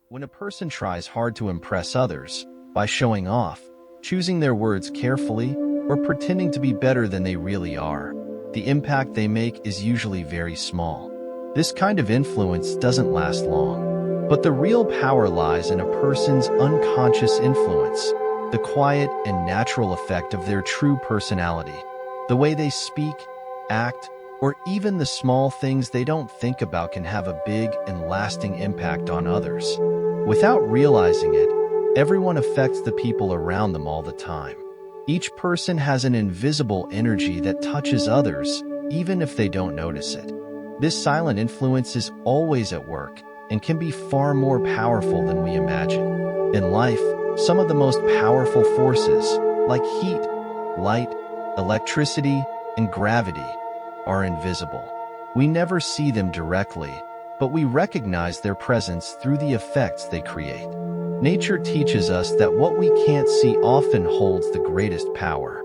When a person tries hard to impress others by showing off, choosing their words carefully, or pretending to be better than they really are, the impact they make is usually very small. This kind of influence doesn't last long. But the real power lies in a person's unconscious influence, the quiet and natural effect of their true personality, the way they speak, act, or even the small things they don't think about can have a big and lasting impact on others. Without realizing it, everyone affects the people around them all the time. Each person has an invisible energy that touches others, even if they don't notice it. This silent influence is always at work and can be far more powerful than we imagine. In life, some of the most powerful forces, like heat, light, electricity, and gravity, are invisible. We never see them directly, but we recognize their presence through the effects they create. Nature teaches us that what we can't see often holds the greatest power.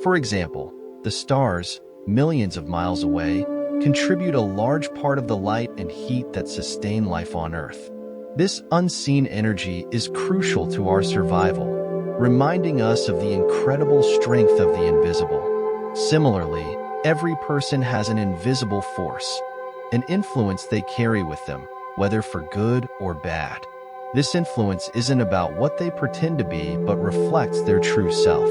For example, the stars, millions of miles away, contribute a large part of the light and heat that sustain life on Earth. This unseen energy is crucial to our survival, reminding us of the incredible strength of the invisible. Similarly, every person has an invisible force, an influence they carry with them, whether for good or bad. This influence isn't about what they pretend to be, but reflects their true self.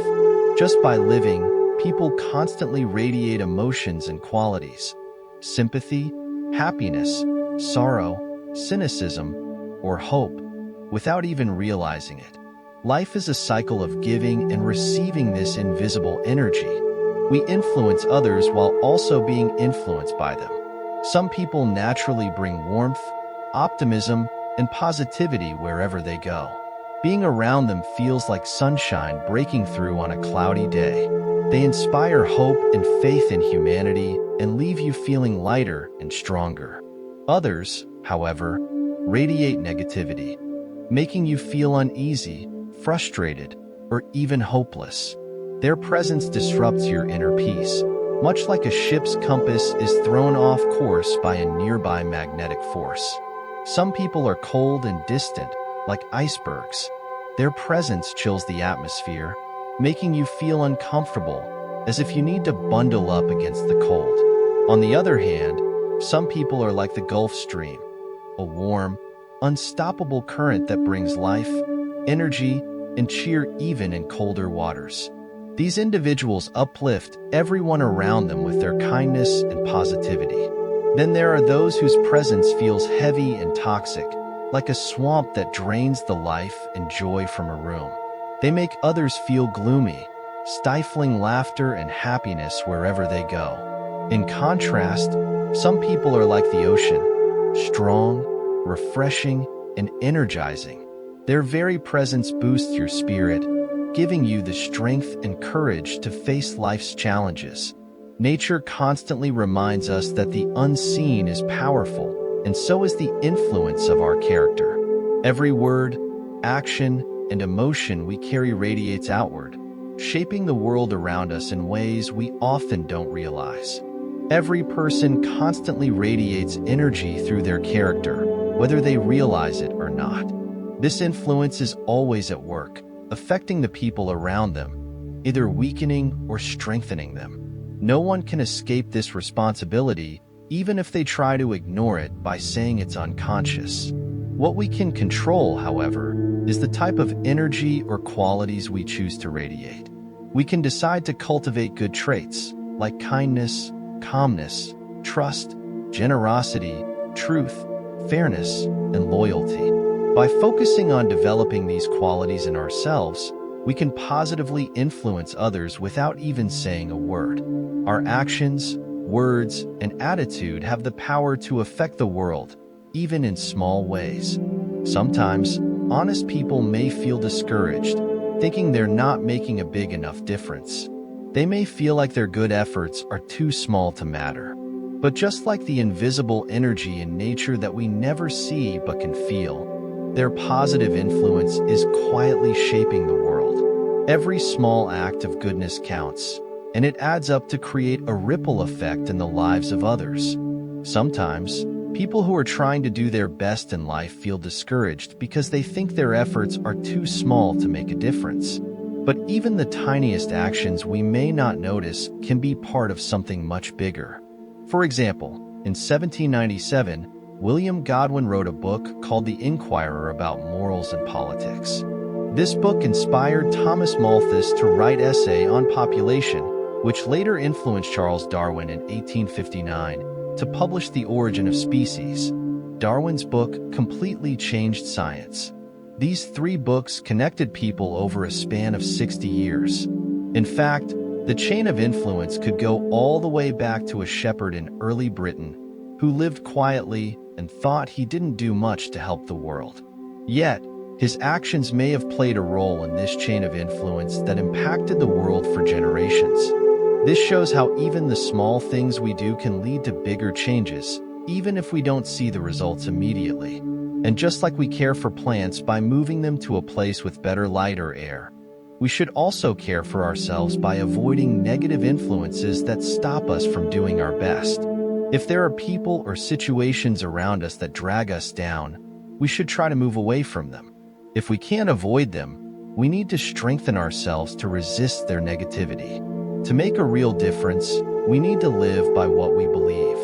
Just by living, people constantly radiate emotions and qualities: sympathy, happiness, sorrow, cynicism, or hope, without even realizing it. Life is a cycle of giving and receiving this invisible energy. We influence others while also being influenced by them. Some people naturally bring warmth, optimism, and positivity wherever they go. Being around them feels like sunshine breaking through on a cloudy day. They inspire hope and faith in humanity and leave you feeling lighter and stronger. Others, however, radiate negativity, making you feel uneasy, frustrated, or even hopeless. Their presence disrupts your inner peace, much like a ship's compass is thrown off course by a nearby magnetic force. Some people are cold and distant, like icebergs. Their presence chills the atmosphere, making you feel uncomfortable, as if you need to bundle up against the cold. On the other hand, some people are like the Gulf Stream, a warm, unstoppable current that brings life, energy, and cheer even in colder waters. These individuals uplift everyone around them with their kindness and positivity. Then there are those whose presence feels heavy and toxic, like a swamp that drains the life and joy from a room. They make others feel gloomy, stifling laughter and happiness wherever they go. In contrast, some people are like the ocean, strong, refreshing, and energizing. Their very presence boosts your spirit, giving you the strength and courage to face life's challenges. Nature constantly reminds us that the unseen is powerful, and so is the influence of our character. Every word, action, and emotion we carry radiates outward, shaping the world around us in ways we often don't realize. Every person constantly radiates energy through their character, whether they realize it or not. This influence is always at work, affecting the people around them, either weakening or strengthening them. No one can escape this responsibility, even if they try to ignore it by saying it's unconscious. What we can control, however, is the type of energy or qualities we choose to radiate. We can decide to cultivate good traits, like kindness, calmness, trust, generosity, truth, fairness, and loyalty. By focusing on developing these qualities in ourselves, we can positively influence others without even saying a word. Our actions, words, and attitude have the power to affect the world, even in small ways. Sometimes, honest people may feel discouraged, thinking they're not making a big enough difference. They may feel like their good efforts are too small to matter. But just like the invisible energy in nature that we never see but can feel, their positive influence is quietly shaping the world. Every small act of goodness counts, and it adds up to create a ripple effect in the lives of others. Sometimes, People who are trying to do their best in life feel discouraged because they think their efforts are too small to make a difference. But even the tiniest actions we may not notice can be part of something much bigger. For example, in 1797, William Godwin wrote a book called The Inquirer about morals and politics. This book inspired Thomas Malthus to write an essay on population, which later influenced Charles Darwin in 1859 to publish The Origin of Species. Darwin's book completely changed science. These 3 books connected people over a span of 60 years. In fact, the chain of influence could go all the way back to a shepherd in early Britain who lived quietly and thought he didn't do much to help the world. Yet, his actions may have played a role in this chain of influence that impacted the world for generations. This shows how even the small things we do can lead to bigger changes, even if we don't see the results immediately. And just like we care for plants by moving them to a place with better light or air, we should also care for ourselves by avoiding negative influences that stop us from doing our best. If there are people or situations around us that drag us down, we should try to move away from them. If we can't avoid them, we need to strengthen ourselves to resist their negativity. To make a real difference, we need to live by what we believe.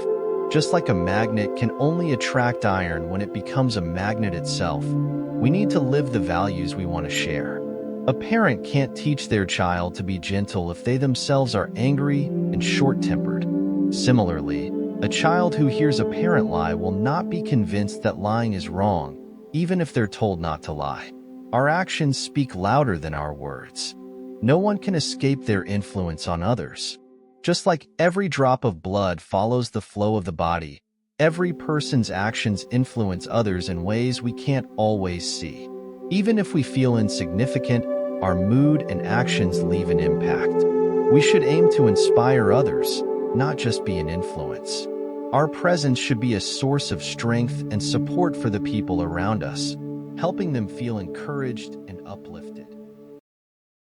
Just like a magnet can only attract iron when it becomes a magnet itself, we need to live the values we want to share. A parent can't teach their child to be gentle if they themselves are angry and short-tempered. Similarly, a child who hears a parent lie will not be convinced that lying is wrong, even if they're told not to lie. Our actions speak louder than our words. No one can escape their influence on others. Just like every drop of blood follows the flow of the body, every person's actions influence others in ways we can't always see. Even if we feel insignificant, our mood and actions leave an impact. We should aim to inspire others, not just be an influence. Our presence should be a source of strength and support for the people around us, helping them feel encouraged and uplifted.